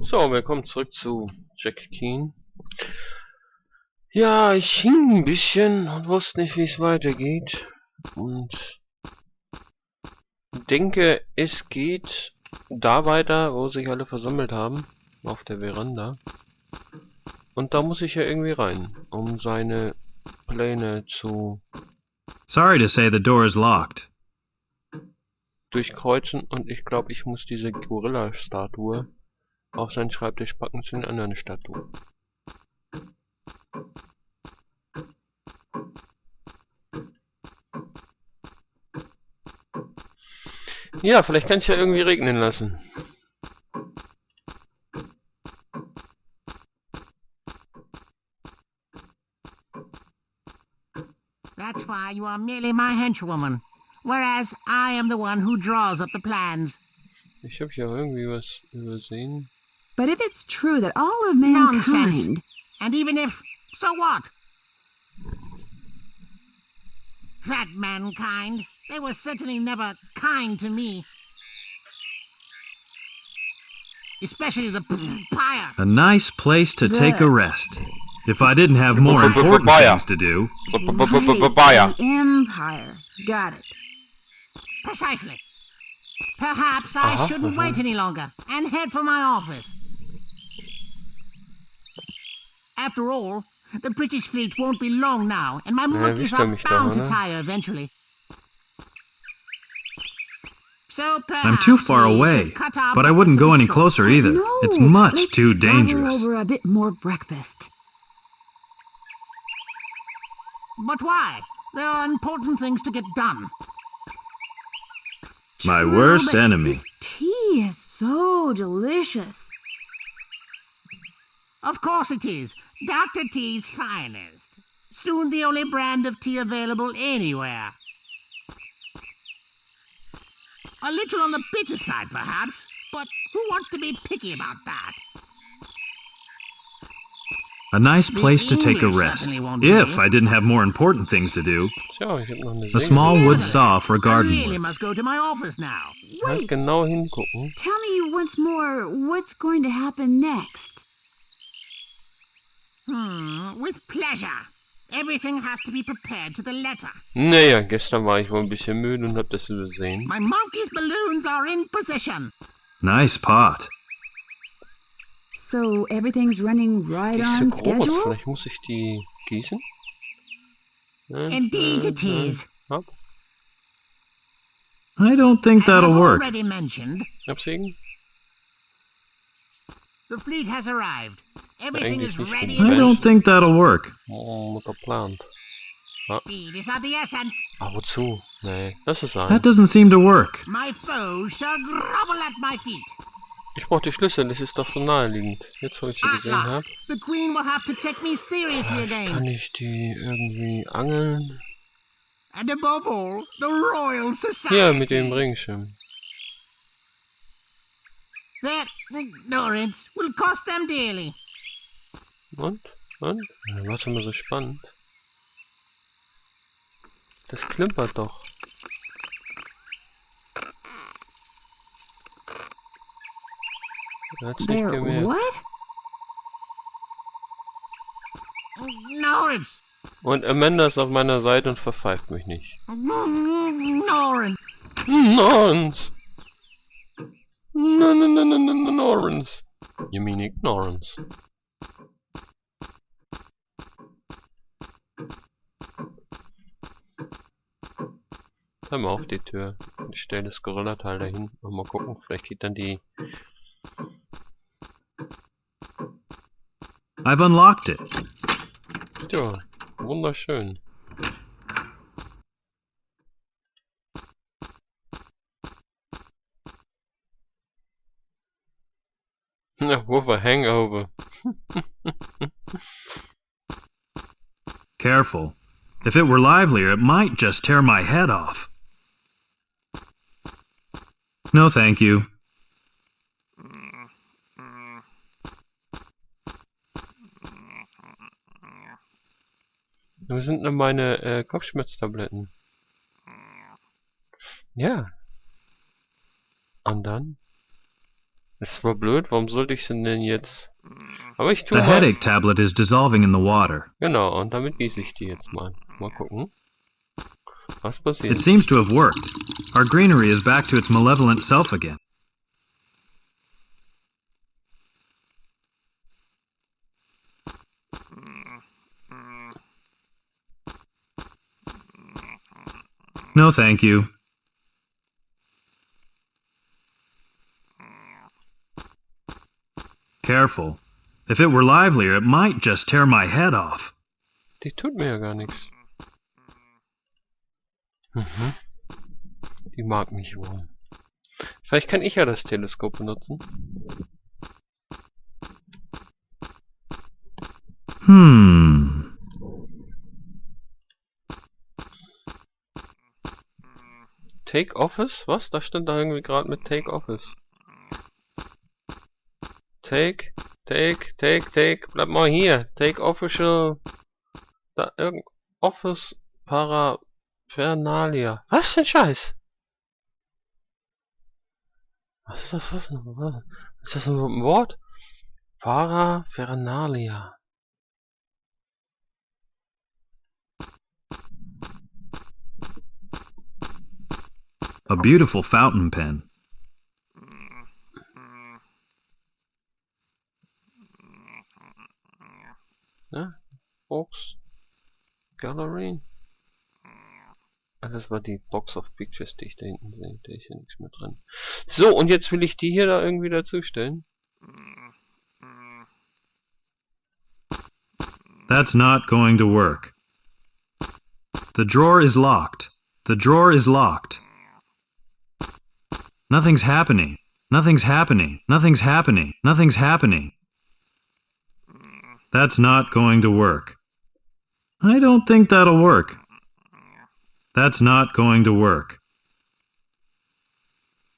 So, willkommen zurück zu Keane. Ja, ich hing ein bisschen und wusste nicht, wie es weitergeht. Und denke, es geht da weiter, wo sich alle versammelt haben. Auf der Veranda. Und da muss ich ja irgendwie rein, um seine Pläne zu Sorry to say the door is locked. durchkreuzen. Und ich glaube, ich muss diese Gorilla-Statue auf seinen Schreibtisch packen zu den anderen Statuen. Ja, vielleicht kann ich ja irgendwie regnen lassen. That's why you are merely my henchwoman, whereas I am the one who draws up the plans. Ich habe ja irgendwie was übersehen. But if it's true that all of mankind... Nonsense. And even if, so what? That mankind, they were certainly never kind to me. Especially the Pirate. A nice place to take a rest. If I didn't have more important things to do. The Empire. Got it. Precisely. Perhaps I shouldn't wait any longer and head for my office. After all, the British fleet won't be long now, and my monkeys are bound to tire eventually. So I'm too far away, but I wouldn't go any closer either. No, It's much let's too gobble dangerous. over a bit more breakfast. But why? There are important things to get done. My True, worst but enemy. This tea is so delicious. Of course it is. Dr. T's finest. Soon the only brand of tea available anywhere. A little on the bitter side, perhaps, but who wants to be picky about that? A nice place to take a English rest. certainly won't be. If I didn't have more important things to do. Tja, ich hab noch eine A small wood saw for I garden really work. must go to my office now. Halt Wait, genau hingucken. tell me once more what's going to happen next. With pleasure. Everything has to be prepared to the letter. Naja, gestern war ich wohl ein bisschen müde und hab das übersehen. My monkey's balloons are in position. Nice pot. So everything's running right Die on ist so groß, schedule? vielleicht muss ich die gießen? Indeed it is. Hopp, I don't think As I've that'll work. already mentioned, absägen. the fleet has arrived. Everything is Eigentlich nicht ready. gut. I don't think that'll work. Mutter plant. Speed is of the essence. Ah, wozu? Nee, das ist That ein. doesn't seem to work. My foes shall grovel at my feet. Ich brauch die Schlüssel, das ist doch so naheliegend. Jetzt, wo ich sie At gesehen habe. last, the Queen will have to take me seriously Kann again. ich die irgendwie angeln? And above all, the Royal Society. Hier, mit dem Regenschirm. That ignorance will cost them dearly. Und? Was immer so spannend? Das klimpert doch. Hat's nicht There, gemerkt. what? Ignorance. Und Amanda ist auf meiner Seite und verpfeift mich nicht. Ignorance. Ignorance! No, ignorance. You mean ignorance. Hör mal auf die Tür. Ich stelle das Gorilla-Teil dahin. Und mal gucken, vielleicht geht dann die... I've unlocked it. Ja, wunderschön. Ja, with a hangover. Careful. If it were livelier, it might just tear my head off. No, thank you. Wo sind denn meine Kopfschmerztabletten? Ja. Und dann? Das war blöd, warum sollte ich sie denn jetzt... Aber ich tue The mal... headache tablet is dissolving in the water. Genau, und damit gieße ich die jetzt mal. Mal gucken, was It passiert. seems to have worked. Our greenery is back to its malevolent self again. No, thank you. Careful. If it were livelier, it might just tear my head off. Die tut mir ja gar nichts. Mhm. Die mag mich wohl. Vielleicht kann ich ja das Teleskop benutzen. Take Office? Was? Da stand da irgendwie gerade mit Take Office. Take. Bleib mal hier. Take Official. Da Office Paraphernalia. Was für ein Scheiß? Was ist das? Was ist das ein Wort? Paraphernalia. A beautiful fountain pen. Ja? Box. Gallery. Ah, das war die Box of Pictures, die ich da hinten sehe. Da ist ja nichts mehr drin. So, und jetzt will ich die hier da irgendwie dazustellen. That's not going to work. The drawer is locked. The drawer is locked. Nothing's happening. Nothing's happening. Nothing's happening. Nothing's happening. That's not going to work. I don't think that'll work. That's not going to work.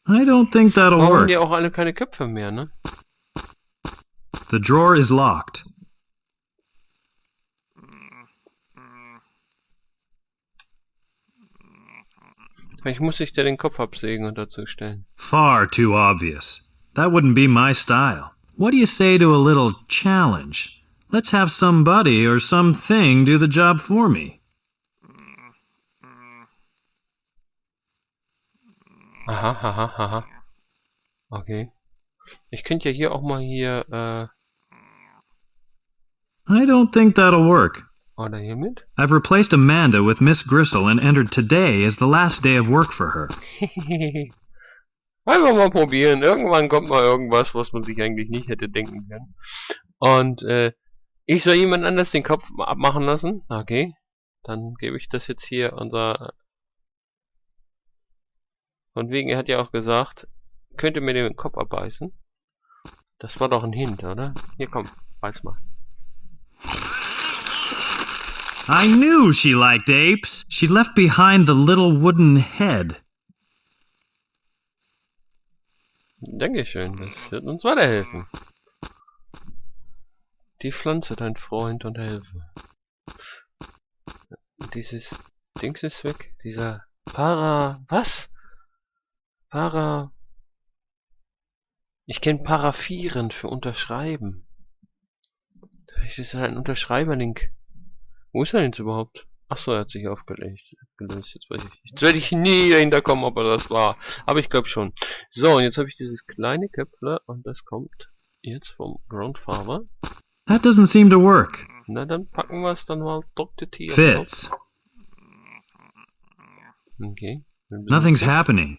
I don't think that'll Warum haben work. die auch alle keine Köpfe mehr, ne? The drawer is locked. Vielleicht muss ich dir den Kopf absägen und dazu stellen. Far too obvious. That wouldn't be my style. What do you say to a little challenge? Let's have somebody or something do the job for me. Aha. Okay. Ich könnte ja hier auch mal hier, I don't think that'll work. oder hier mit? I've replaced Amanda with Miss Gristle and entered today as the last day of work for her. Einfach mal probieren. Irgendwann kommt mal irgendwas, was man sich eigentlich nicht hätte denken können. Und, ich soll jemand anders den Kopf abmachen lassen? Okay. Dann gebe ich das jetzt hier unser... Von wegen, er hat ja auch gesagt, könnt ihr mir den Kopf abbeißen? Das war doch ein Hint, oder? Hier, komm, beiß mal. I knew she liked apes. She left behind the little wooden head. Dankeschön, das wird uns weiterhelfen. Die Pflanze, dein Freund und Helfer. Dieses Dings ist weg. Dieser was? Ich kenne Paraphieren für Unterschreiben. Das ist ein Unterschreiberlink. Wo ist er denn jetzt überhaupt? Achso, er hat sich aufgelöst. Jetzt werde ich nie dahinter kommen, ob er das war. Aber ich glaube schon. So, und jetzt habe ich dieses kleine Köpfle und das kommt jetzt vom Groundfather. That doesn't seem to work. Na, dann packen wir es dann mal Doktor T. Fits. Okay. Nothing's happening.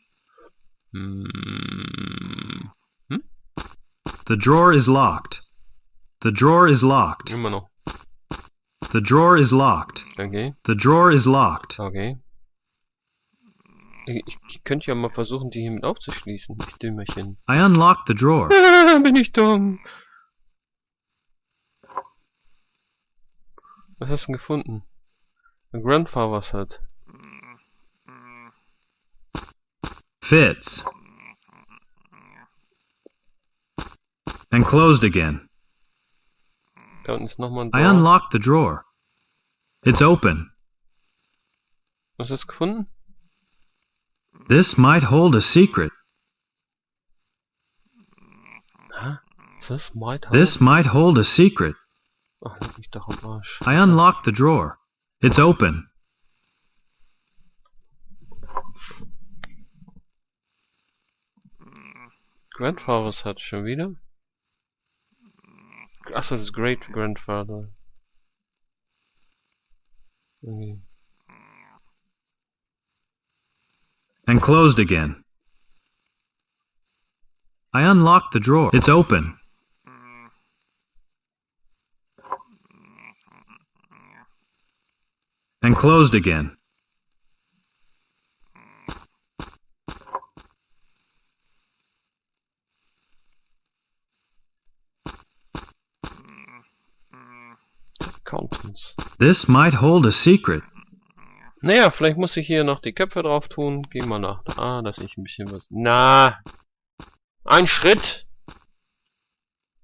The drawer is locked. The drawer is locked. Immer noch. The drawer is locked. Okay. The drawer is locked. Okay. Ich könnte ja mal versuchen, die hier mit aufzuschließen. Ich Dümmerchen. I unlocked the drawer. Bin ich dumm. Was hast du denn gefunden? Mein Grandfather was hat. Fits. And closed again. Da unten ist nochmal ein I Drawer. unlocked the drawer. It's open. Was hast du gefunden? This might hold a secret. This might hold a secret. Ach, leck mich doch am Arsch. I unlocked the drawer. It's open. Grandfathers hat schon wieder. Achso, das Great Grandfather. Okay. And closed again. I unlocked the drawer. It's open. And closed again. Contents. This might hold a secret. Naja, vielleicht muss ich hier noch die Köpfe drauf tun. Gehen wir nach da, dass ich ein bisschen was... Na! Ein Schritt!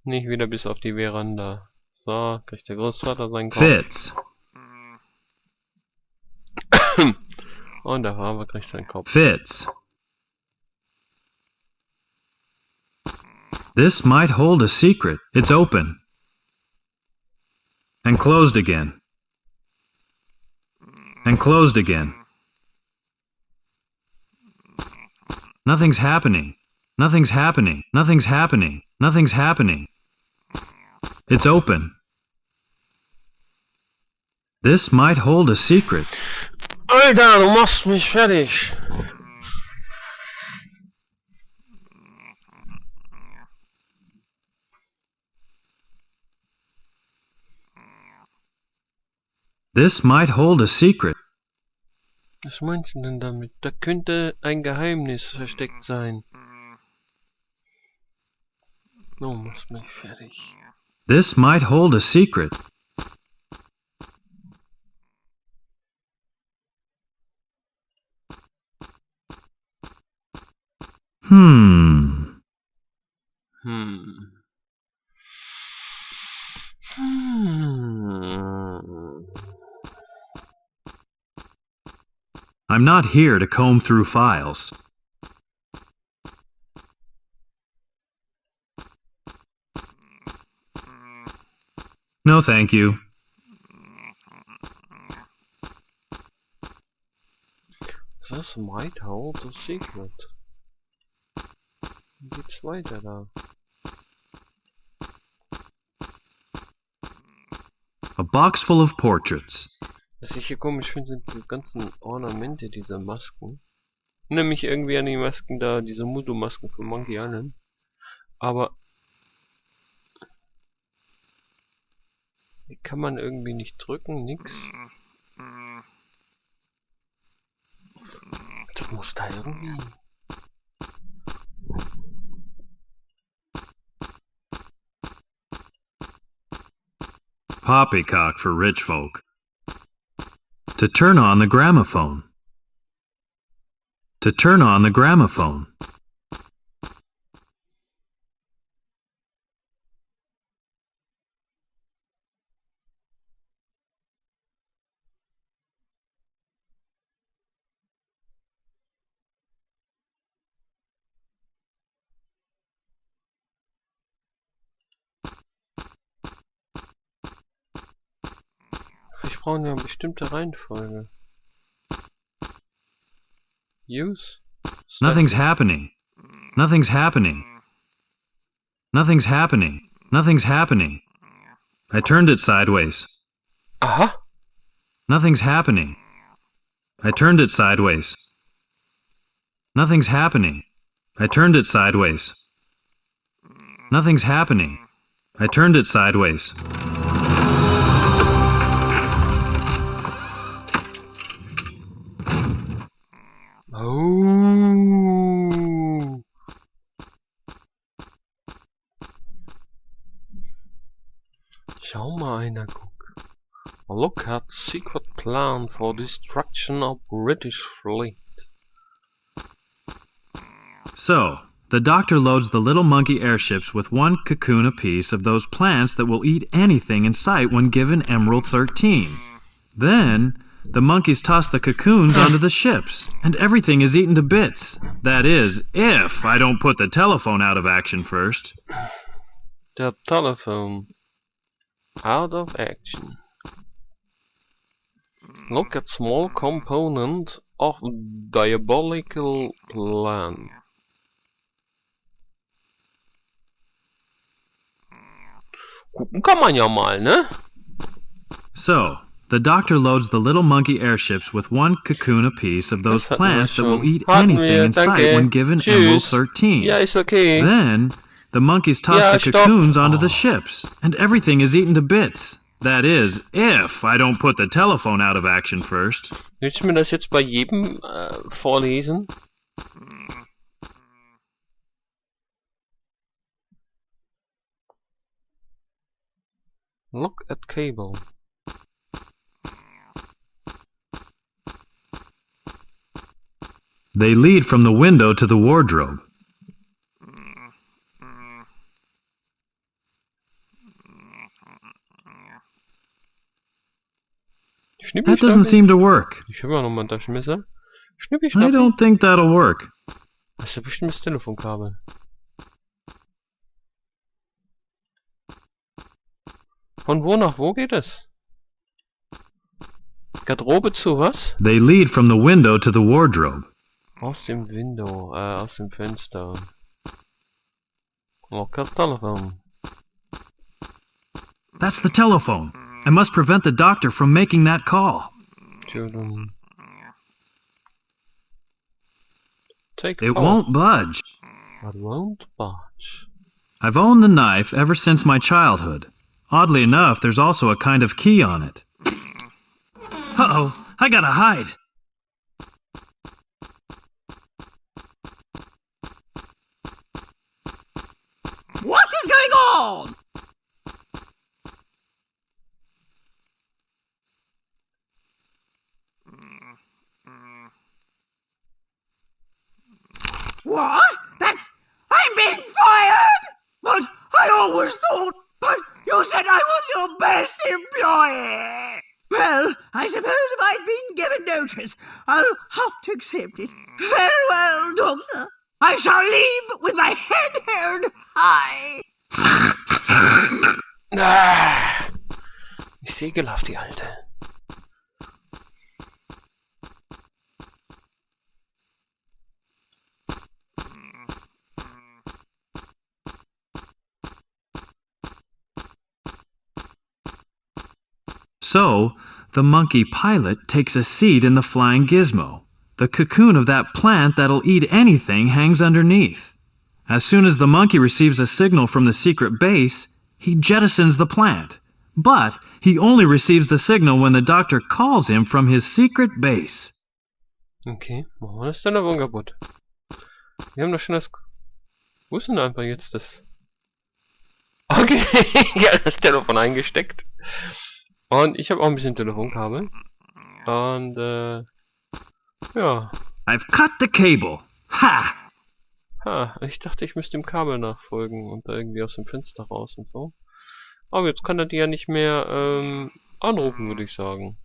Nicht wieder bis auf die Veranda. So, kriegt der Großvater seinen Kopf. Fits. Und der Fahrer kriegt seinen Kopf. Fits. This might hold a secret. It's open. And closed again. And closed again. Nothing's happening. Nothing's happening. Nothing's happening. Nothing's happening. It's open. This might hold a secret. Alter, du machst mich fertig. This might hold a secret. Was meinst du denn damit? Da könnte ein Geheimnis versteckt sein. Du machst mich fertig. This might hold a secret. Hmm. I'm not here to comb through files. No, thank you. This might hold a secret. Wie geht's weiter da? A box full of portraits. Was ich hier komisch finde, sind die ganzen Ornamente dieser Masken. Nämlich irgendwie an die Masken da, diese Mudo-Masken von Monkey Island. Aber die kann man irgendwie nicht drücken, nix. Das muss da irgendwie... Poppycock for rich folk. To turn on the gramophone. To turn on the gramophone. Ich brauche eine bestimmte Reihenfolge. Use? Nothing's happening. Nothing's happening. Nothing's happening. Nothing's happening. I turned it sideways. Aha! Nothing's happening. I turned it sideways. Nothing's happening. I turned it sideways. Nothing's happening. I turned it sideways. Oh. Schau mal einer, guck. Look at secret plan for destruction of British fleet. So, the doctor loads the little monkey airships with one cocoon apiece of those plants that will eat anything in sight when given Emerald 13. Then, the monkeys toss the cocoons onto the ships, and everything is eaten to bits. That is, if I don't put the telephone out of action first. The telephone. Out of action. Look at small component of diabolical plan. Gucken kann man ja mal, ne? So, the doctor loads the little monkey airships with one cocoon apiece of those Das hatten wir plants that will schon. eat Hatten anything wir, in sight danke. when given Tschüss. Emerald 13. Ja, ist okay. Then, the monkeys toss Ja, the stopp. cocoons onto the Oh. ships, and everything is eaten to bits. That is, if I don't put the telephone out of action first. Willst du mir das jetzt bei jedem vorlesen? Look at cable. They lead from the window to the wardrobe. Schnippi, That doesn't seem to work. Ich habe ja noch mal ein Taschenmesser. Schnippi, I schnappi. don't think that'll work. Das ist ja bestimmt das Telefonkabel. Von wo nach wo geht es? Garderobe zu was? They lead from the window to the wardrobe. Aus dem Window, aus dem Fenster. Look at telephone. That's the telephone. I must prevent the doctor from making that call. Children. Take It off. won't budge. It won't budge. I've owned the knife ever since my childhood. Oddly enough, there's also a kind of key on it. Uh-oh, I gotta hide. What is going on? What? That's... I'm being fired? But I always thought... But you said I was your best employee. Well, I suppose if I'd been given notice, I'll have to accept it. Farewell, Doctor. I shall leave with my head held high. Ah, ist ekelhaft, die Alte. So, the monkey pilot takes a seat in the flying gizmo. The cocoon of that plant that'll eat anything hangs underneath. As soon as the monkey receives a signal from the secret base, he jettisons the plant. But he only receives the signal when the doctor calls him from his secret base. Okay, machen wir das Telefon kaputt. Wir haben doch schon das... Wo ist denn einfach jetzt das... Okay, ja, das Telefon eingesteckt. Und ich habe auch ein bisschen Telefonkabel. Und, ja. I've cut the cable. Ha! Ha, ich dachte, ich müsste dem Kabel nachfolgen und da irgendwie aus dem Fenster raus und so. Aber jetzt kann er die ja nicht mehr, anrufen, würde ich sagen.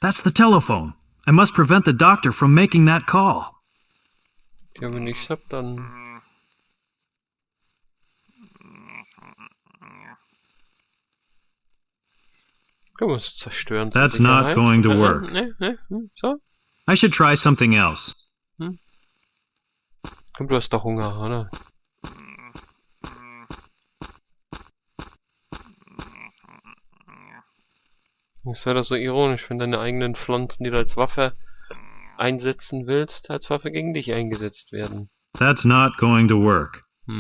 That's the telephone. I must prevent the doctor from making that call. Ja, wenn ich's hab, dann... Können wir es zerstören. zur That's not Sicherheit. going to work. Ne, so. I should try something else. Komm, du hast doch Hunger, oder? Das wäre doch so ironisch, wenn deine eigenen Pflanzen, die du als Waffe einsetzen willst, als Waffe gegen dich eingesetzt werden. That's not going to work. Was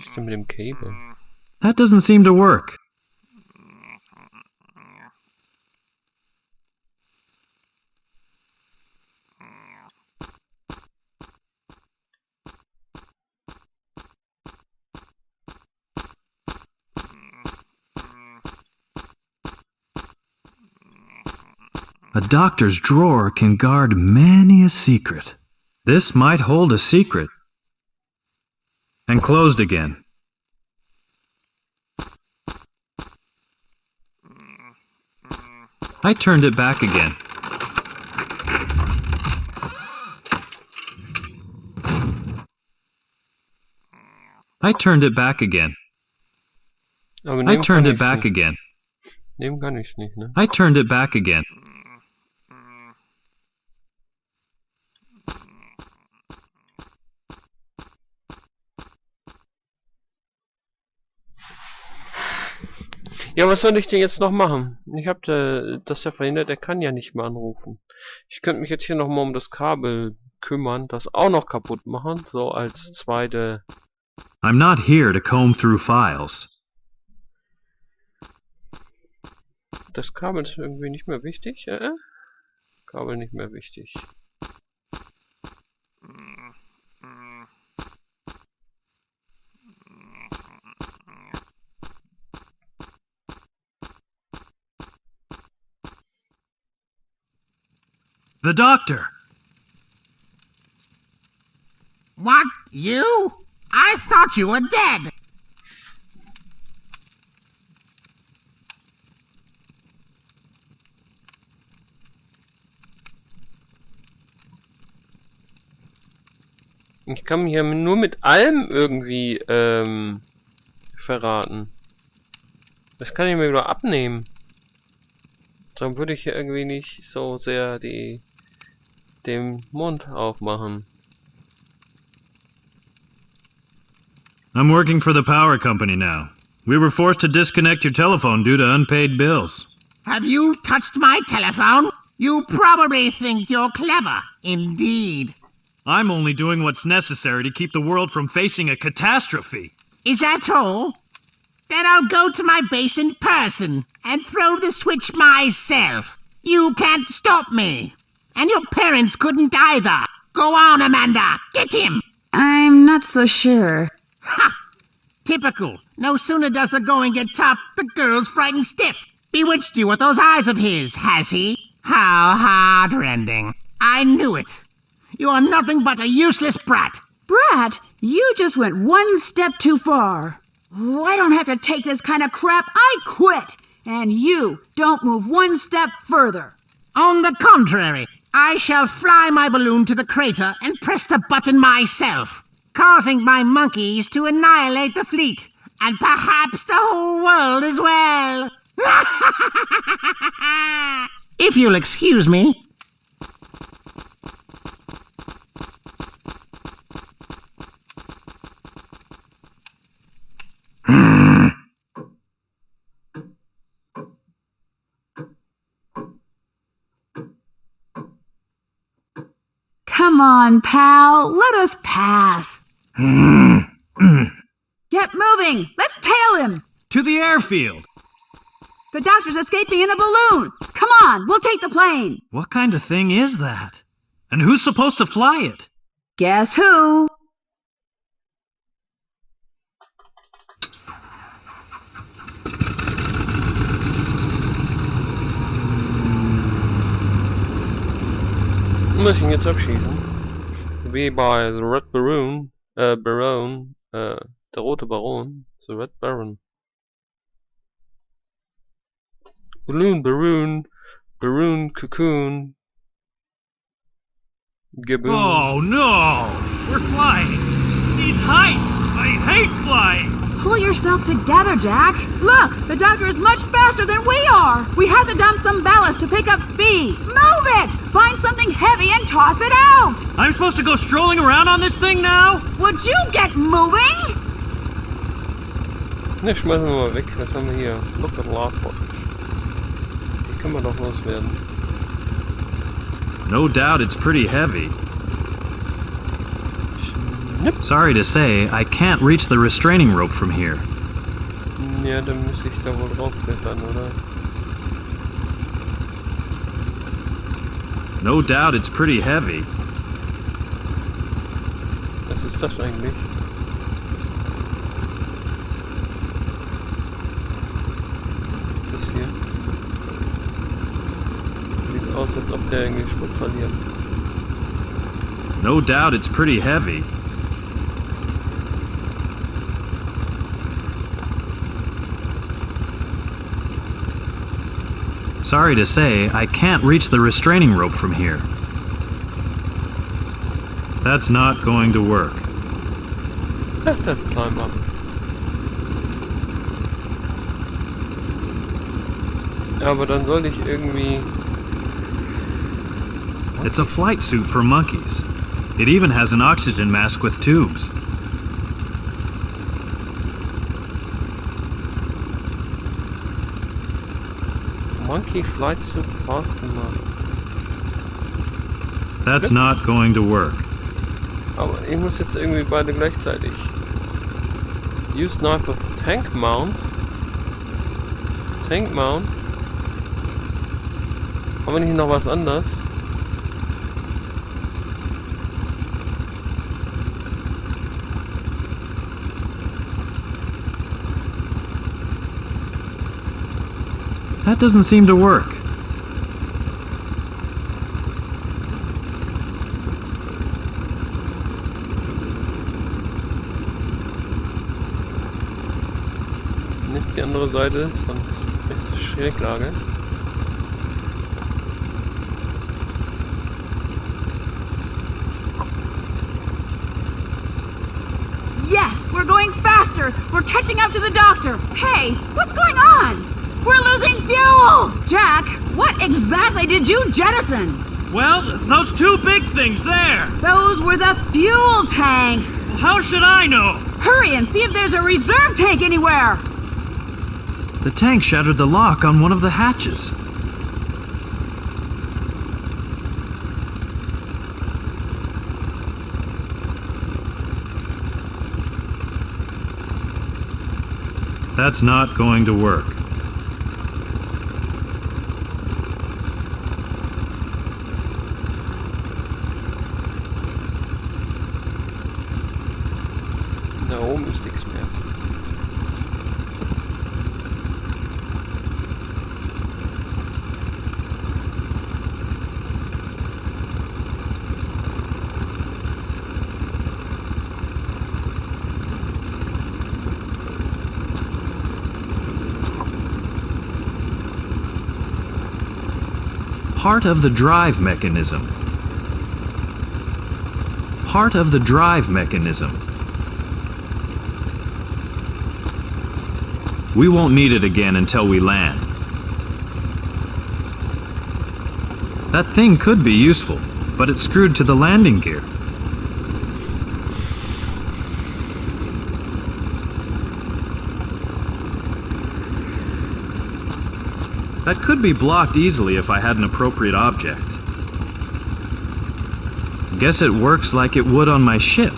ist denn mit dem Cable? That doesn't seem to work. A doctor's drawer can guard many a secret. This might hold a secret. And closed again. I turned it back again. I turned it back again. Aber I nehmen turned kann it back ich's nicht. again. Nehmen kann ich's nicht, ne? I turned it back again. Ja, was soll ich denn jetzt noch machen? Ich hab das ja verhindert, er kann ja nicht mehr anrufen. Ich könnte mich jetzt hier nochmal um das Kabel kümmern, das auch noch kaputt machen, so als zweite... I'm not here to comb through files. Das Kabel ist irgendwie nicht mehr wichtig, Kabel nicht mehr wichtig. The doctor! What? You? I thought you were dead. Ich kann mich ja nur mit allem irgendwie verraten. Das kann ich mir wieder abnehmen. Dann würde ich ja irgendwie nicht so sehr den Mund aufmachen. I'm working for the power company now. We were forced to disconnect your telephone due to unpaid bills. Have you touched my telephone? You probably think you're clever. Indeed. I'm only doing what's necessary to keep the world from facing a catastrophe. Is that all? Then I'll go to my base in person and throw the switch myself. You can't stop me. And your parents couldn't either. Go on, Amanda. Get him. I'm not so sure. Ha! Typical. No sooner does the going get tough, the girl's frightened stiff. Bewitched you with those eyes of his, has he? How heartrending. I knew it. You are nothing but a useless brat. Brat, you just went one step too far. Oh, I don't have to take this kind of crap. I quit. And you don't move one step further. On the contrary, I shall fly my balloon to the crater and press the button myself, causing my monkeys to annihilate the fleet, and perhaps the whole world as well. If you'll excuse me. Come on, pal. Let us pass. Get moving. Let's tail him. To the airfield! The doctor's escaping in a balloon. Come on, we'll take the plane. What kind of thing is that? And who's supposed to fly it? Guess who? Muss ich ihn jetzt abschießen? Wie bei The Red Baron, der rote Baron, The Red Baron. Balloon, Baroon, Cocoon, Gaboon. Oh no! We're flying! These heights! I hate flying! Pull yourself together, Jack. Look, the doctor is much faster than we are. We have to dump some ballast to pick up speed. Move it! Find something heavy and toss it out. I'm supposed to go strolling around on this thing now? Would you get moving? Ne, schmeißen wir mal weg. Was haben wir hier? Look at Lawford. Die können wir doch loswerden. No doubt it's pretty heavy. Sorry to say, I can't reach the restraining rope from here. Ja, dann müsste ich da wohl draufklettern, oder? No doubt it's pretty heavy. Was ist das eigentlich? Das hier. Sieht aus, als ob der irgendwie Sprit verliert. No doubt it's pretty heavy. Sorry to say, I can't reach the restraining rope from here. That's not going to work. Let's climb up. Aber dann soll ich irgendwie... It's a flight suit for monkeys. It even has an oxygen mask with tubes. Monkey flight suit fast gemacht. That's not going to work. Aber ich muss jetzt irgendwie beide gleichzeitig. Use knife of tank mount. Tank mount. Haben wir nicht noch was anderes? That doesn't seem to work. Nicht die andere Seite, sonst ist es Schräglage. Yes, we're going faster. We're catching up to the doctor. Hey, what's going on? We're losing fuel! Jack, what exactly did you jettison? Well, those two big things there. Those were the fuel tanks. How should I know? Hurry and see if there's a reserve tank anywhere. The tank shattered the lock on one of the hatches. That's not going to work. Da oben ist nichts mehr. Part of the drive mechanism. Part of the drive mechanism. We won't need it again until we land. That thing could be useful, but it's screwed to the landing gear. That could be blocked easily if I had an appropriate object. Guess it works like it would on my ship.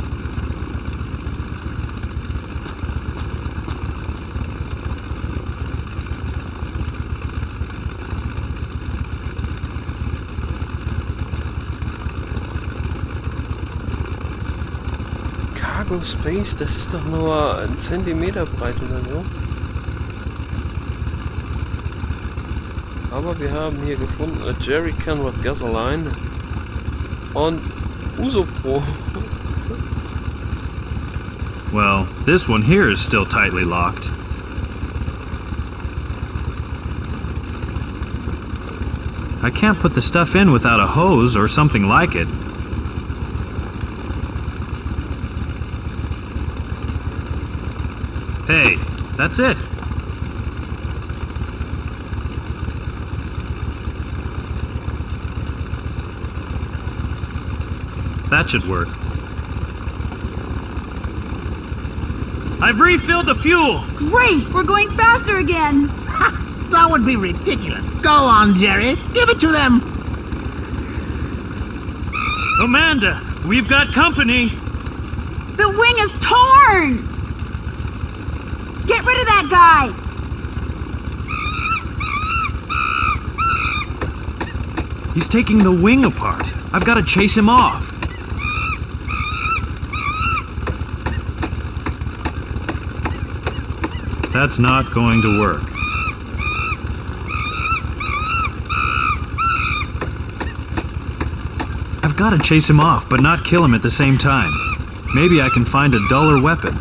Cargo Space, das ist doch nur 1 Zentimeter breit oder so. Aber wir haben hier gefunden a jerrycan with gasoline und Usopro. Well, this one here is still tightly locked. I can't put the stuff in without a hose or something like it. Hey, that's it. That should work. I've refilled the fuel! Great, we're going faster again. Ha! That would be ridiculous. Go on, Jerry. Give it to them. Amanda, we've got company! The wing is torn! Get rid of that guy! He's taking the wing apart. I've got to chase him off. That's not going to work. I've got to chase him off, but not kill him at the same time. Maybe I can find a duller weapon.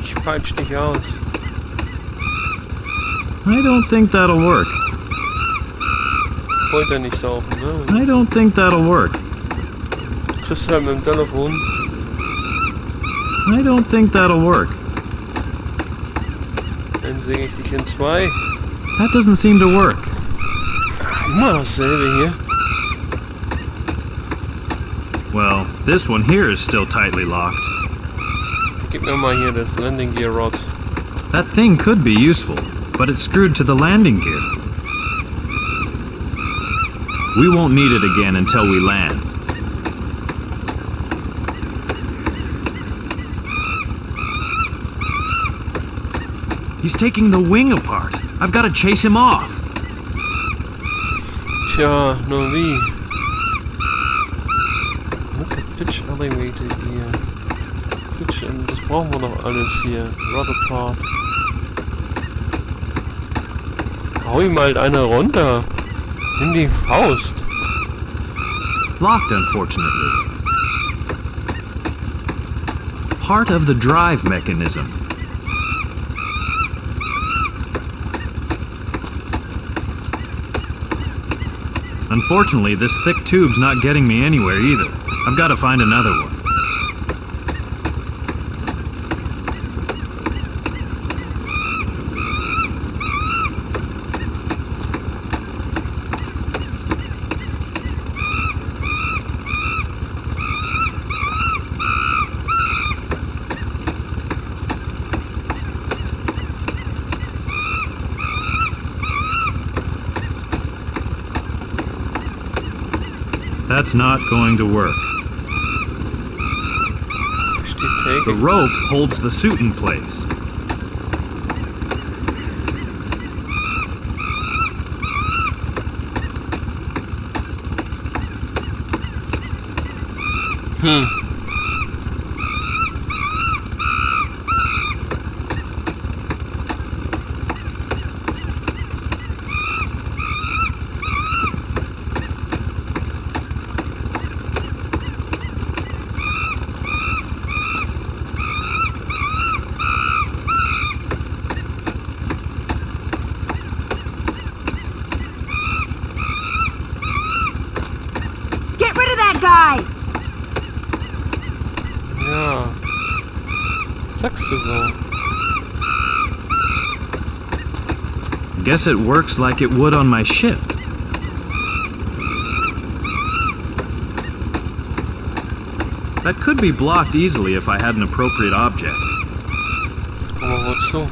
Ich peitsch dich aus. I don't think that'll work. Wollte er nicht saufen, ne? I don't think that'll work. Kriegst du halt mit dem Telefon. I don't think that'll work. Dann singe ich dich in zwei. That doesn't seem to work. Immer dasselbe hier. Well, this one here is still tightly locked. Gib mir mal hier das Landing Gear Rod. That thing could be useful, but it's screwed to the landing gear. We won't need it again until we land. He's taking the wing apart. I've got to chase him off. Tja, nur wie? Look at Pitch Elevator hier. Pitch, das brauchen wir doch alles hier. Rod apart. Hau ihm halt eine runter. Nimm die Faust. Locked, unfortunately. Part of the drive mechanism. Unfortunately, this thick tube's not getting me anywhere either. I've got to find another one. That's not going to work. The rope holds the suit in place. Get rid of that guy! Ja. Sagst du so. Guess it works like it would on my ship. That could be blocked easily if I had an appropriate object. Aber wozu?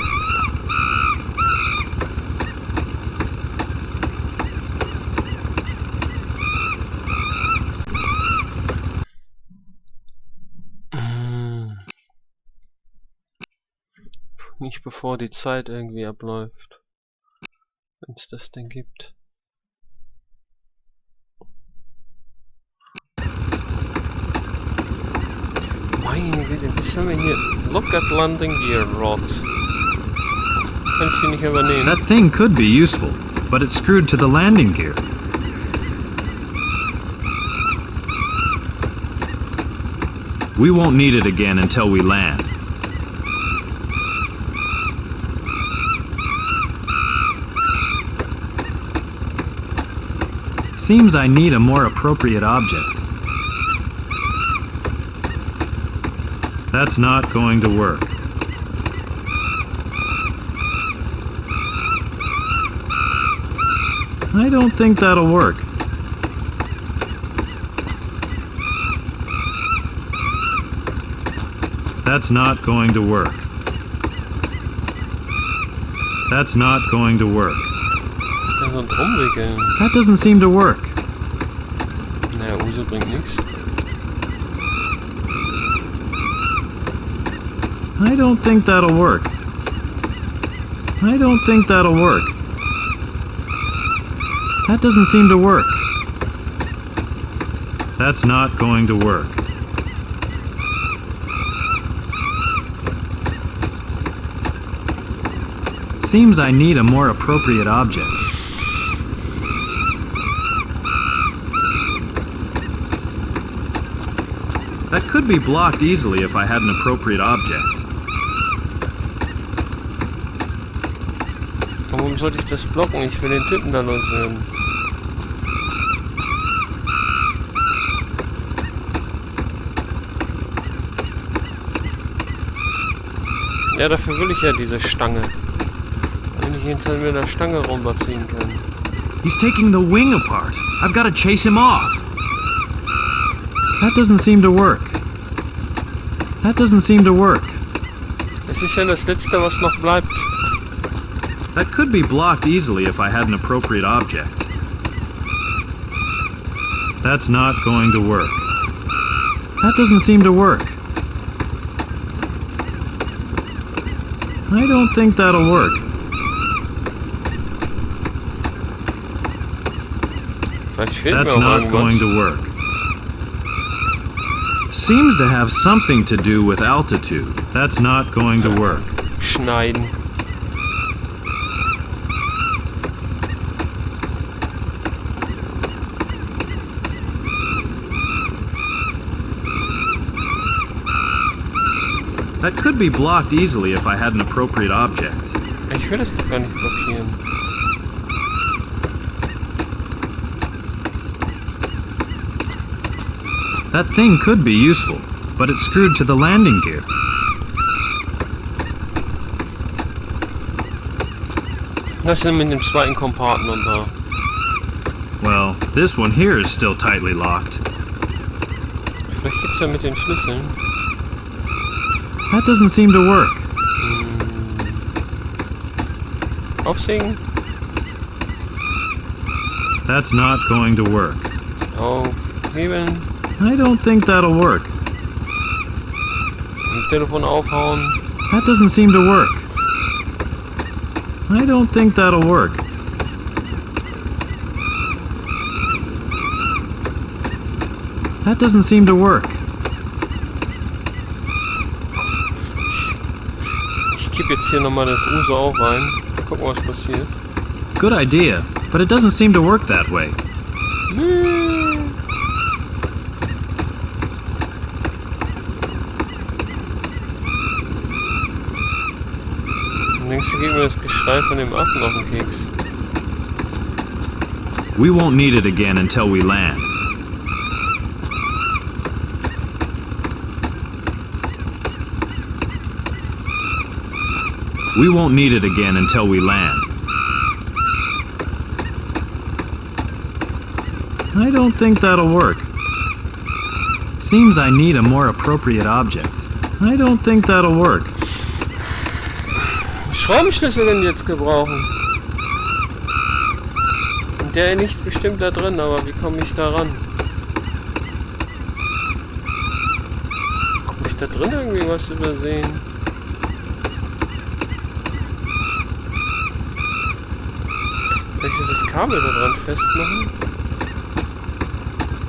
Nicht bevor die Zeit irgendwie abläuft. Wenn es das denn gibt. Meine Güte, was haben wir hier? Look at landing gear rod. Kann ich die nicht übernehmen? That thing could be useful, but it's screwed to the landing gear. We won't need it again until we land. Seems I need a more appropriate object. That's not going to work. I don't think that'll work. That's not going to work. That's not going to work. Ja, so ein Umwickeln. That doesn't seem to work. Naja, Uso bringt nichts. I don't think that'll work. I don't think that'll work. That doesn't seem to work. That's not going to work. Seems I need a more appropriate object. That could be blocked easily if I had an appropriate object. warum sollte ich das blocken? Ich will den Typen da loswerden. Ja, dafür will ich ja diese Stange. Wenn ich hinter mir der Stange runterziehen kann. He's taking the wing apart. I've got to chase him off. That doesn't seem to work. That doesn't seem to work. Das ist ja das Letzte, was noch bleibt. That could be blocked easily if I had an appropriate object. That's not going to work. That doesn't seem to work. I don't think that'll work. Vielleicht fehlt That's mir auch not going to work. Seems to have something to do with altitude. That's not going to work. Schneiden. That could be blocked easily if I had an appropriate object. Ich will es doch gar nicht blockieren. That thing could be useful, but it's screwed to the landing gear. Was ist mit dem zweiten Kompartment da? Well, this one here is still tightly locked. Vielleicht geht's ja mit den Schlüsseln. That doesn't seem to work. Aufsägen? That's not going to work. Aufheben. I don't think that'll work. Am Telefon aufhauen. That doesn't seem to work. I don't think that'll work. That doesn't seem to work. Ich kipp jetzt hier nochmal das Uso auch rein. Gucken, was passiert. Good idea, but it doesn't seem to work that way. Denkst du, geht mir das Geschrei von dem Affen auf den Keks? We won't need it again until we land. We won't need it again until we land. I don't think that'll work. Seems I need a more appropriate object. I don't think that'll work. Schraubenschlüssel denn jetzt gebrauchen? Der liegt bestimmt da drin, aber wie komme ich da ran? Habe ich da drin irgendwie was übersehen? Vielleicht das Kabel da dran festmachen?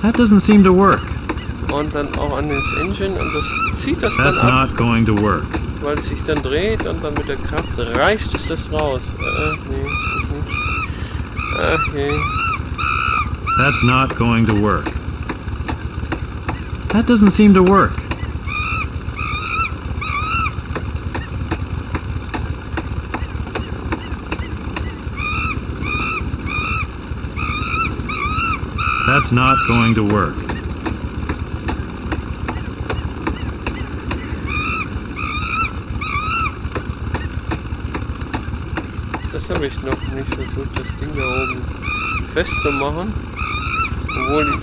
That doesn't seem to work. Und dann auch an das Engine und das zieht das That's dann ab, not going to work. weil es sich dann dreht und dann mit der Kraft reißt es das raus. Nee, ist nicht. Okay. That's not going to work. That doesn't seem to work. That's not going to work. Das habe ich noch nicht versucht, das Ding da oben festzumachen. Obwohl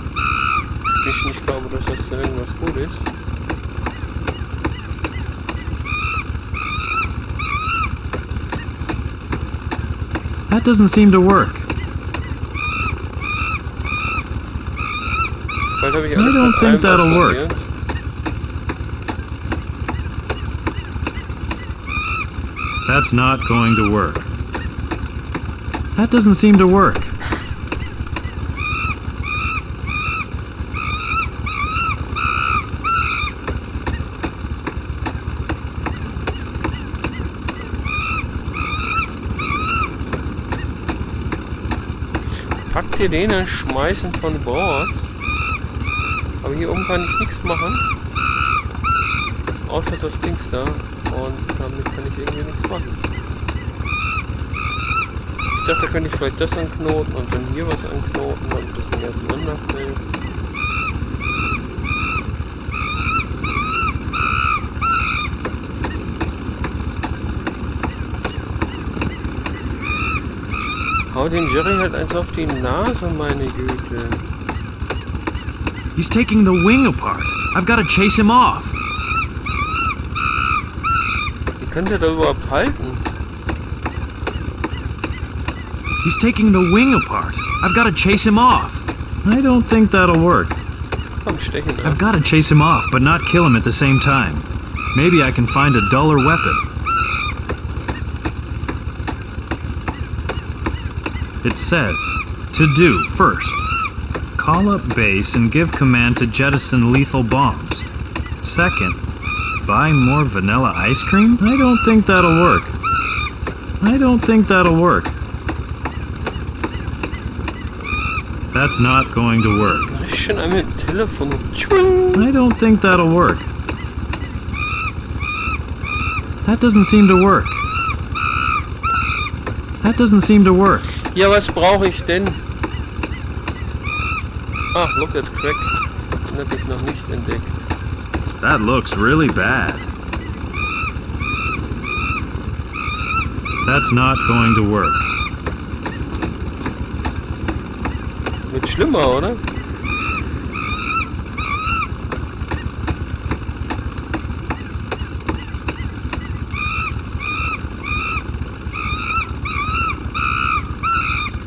ich nicht glaube, dass das da irgendwas gut ist. That doesn't seem to work. Bald habe ich I alles don't mit think allem that'll work. ausprobiert. That's not going to work. That doesn't seem to work. Packt ihr den und schmeißen von Bord. Aber hier oben kann ich nichts machen. Außer das Dings da. Und damit kann ich irgendwie nichts machen. dachte, da könnte ich vielleicht das anknoten und dann hier was anknoten, damit das nicht auseinanderfällt. Hau den Jerry halt eins auf die Nase, meine Güte. He's taking the wing apart. I've got to chase him off. Wie kann der da überhaupt halten? He's taking the wing apart. I've got to chase him off. I don't think that'll work. Komm, stech ihn I've ab. got to chase him off, but not kill him at the same time. Maybe I can find a duller weapon. It says, to do first. Call up base and give command to jettison lethal bombs. Second, buy more vanilla ice cream? I don't think that'll work. I don't think that'll work. That's not going to work. Das ist schon einmal im Telefon. I don't think that'll work. That doesn't seem to work. That doesn't seem to work. Ja, was brauche ich denn? Ach, look at crack. Den hatte ich noch nicht entdeckt. That looks really bad. That's not going to work. Wird schlimmer, oder?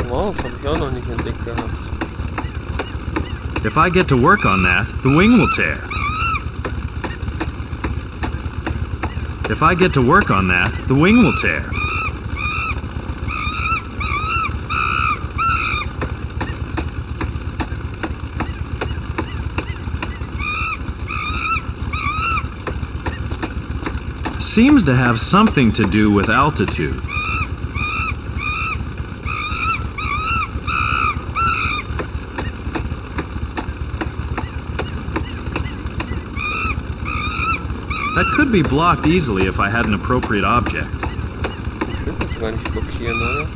Wow, das habe ich auch noch nicht entdeckt gehabt. If I get to work on that, the wing will tear. If I get to work on that, the wing will tear. Seems to have something to do with altitude. That could be blocked easily if I had an appropriate object. Ich will das gar nicht blockieren, oder?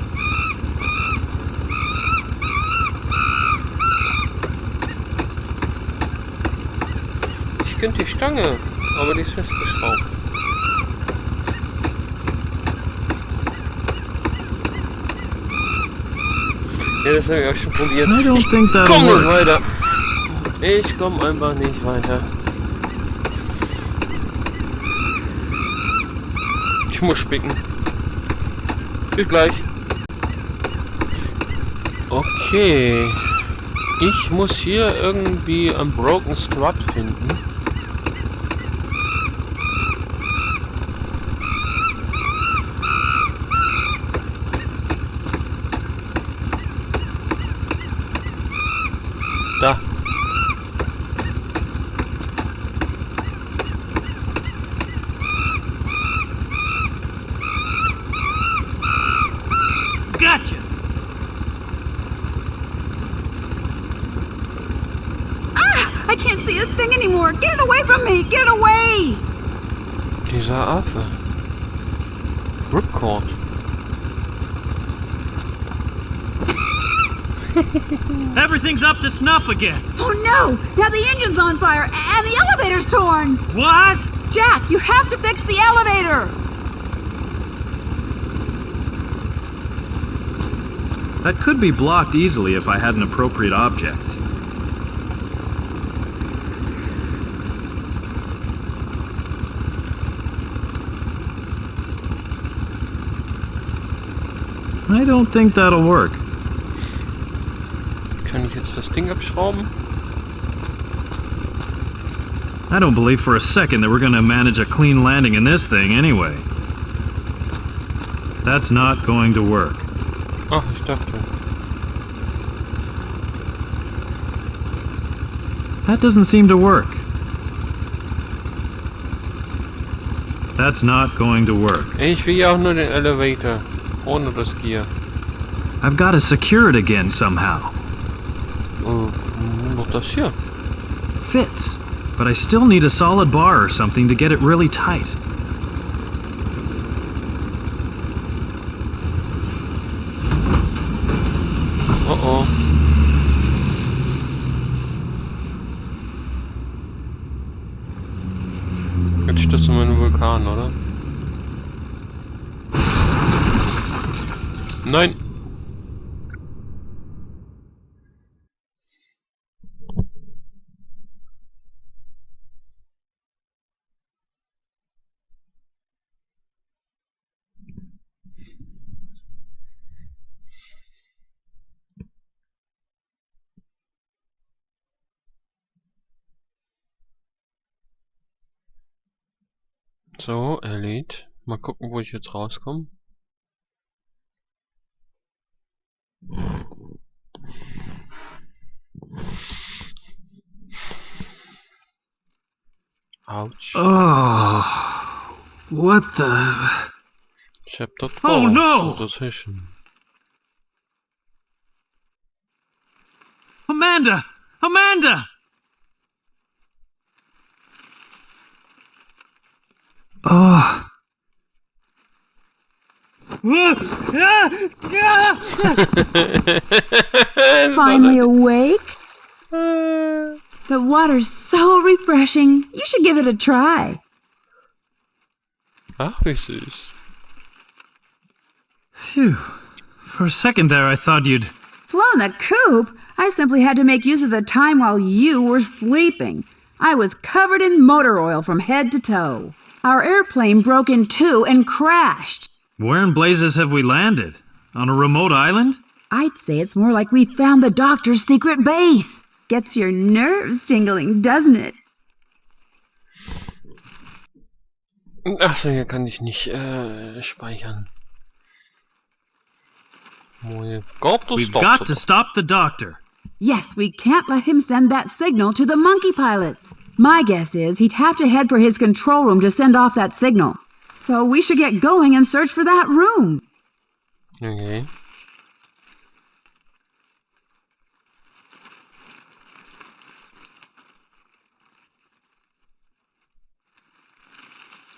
Ich könnte die Stange, aber die ist festgeschraubt. Ja, das habe ich auch schon probiert. I don't think that'll Komm nicht work. weiter. Ich komme einfach nicht weiter. Ich muss spicken. Bis gleich. Okay. Ich muss hier irgendwie einen Broken Strut finden. Da. Gotcha! I can't see a thing anymore. Get it away from me. Get it away. Dieser Affe. Ripcord. Everything's up to snuff again. Oh no! Now the engine's on fire and the elevator's torn. What? Jack, you have to fix the elevator. That could be blocked easily if I had an appropriate object. I don't think that'll work. Kann ich jetzt das Ding abschrauben? I don't believe for a second that we're gonna manage a clean landing in this thing anyway. That's not going to work. Ach, ich dachte. That doesn't seem to work. That's not going to work. Ich will ja auch nur den Elevator. Ohne das Gear. I've got to secure it again somehow. Noch das hier. Fits, but I still need a solid bar or something to get it really tight. So, er lädt. Mal gucken, wo ich jetzt rauskomme. Autsch. Oh, what the... Chapter 4. Oh, no! Position. Amanda! Amanda! Oh. Finally awake? The water's so refreshing. You should give it a try. Ach, wie süß. Phew. For a second there, I thought you'd... Flown the coop? I simply had to make use of the time while you were sleeping. I was covered in motor oil from head to toe. Our airplane broke in two and crashed. Where in blazes have we landed? On a remote island? I'd say it's more like we found the doctor's secret base. Gets your nerves tingling, doesn't it? Achso, hier kann ich nicht speichern. We've got to stop the doctor. Yes, we can't let him send that signal to the monkey pilots. My guess is he'd have to head for his control room to send off that signal. So we should get going and search for that room. Okay.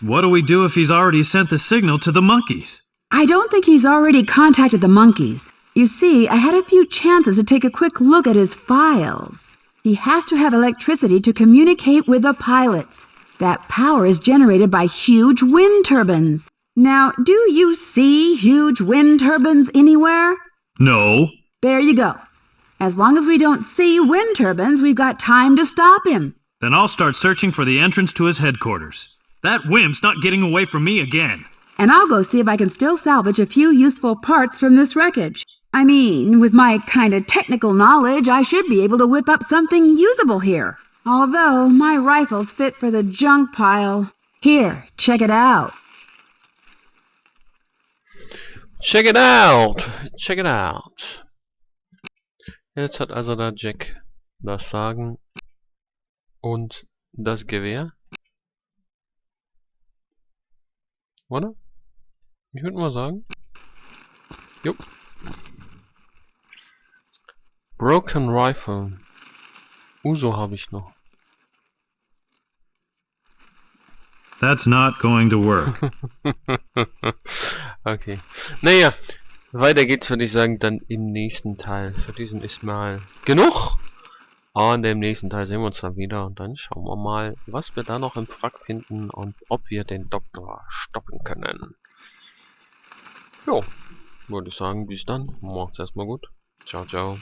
What do we do if he's already sent the signal to the monkeys? I don't think he's already contacted the monkeys. You see, I had a few chances to take a quick look at his files. He has to have electricity to communicate with the pilots. That power is generated by huge wind turbines. Now, do you see huge wind turbines anywhere? No. There you go. As long as we don't see wind turbines, we've got time to stop him. Then I'll start searching for the entrance to his headquarters. That wimp's not getting away from me again. And I'll go see if I can still salvage a few useful parts from this wreckage. I mean, with my kind of technical knowledge, I should be able to whip up something usable here. Although, my rifle's fit for the junk pile. Here, check it out. Check it out! Check it out! Jetzt hat also da Jack das Sagen und das Gewehr. Oder? Ich würde mal sagen. Jupp. Broken Rifle. Uso habe ich noch. That's not going to work. Okay. Naja, weiter geht's, würde ich sagen, dann im nächsten Teil. Für diesen ist mal genug. Und im nächsten Teil sehen wir uns dann wieder. Und dann schauen wir mal, was wir da noch im Wrack finden und ob wir den Doktor stoppen können. Jo, würde ich sagen, bis dann. Macht's erstmal gut. Ciao, ciao.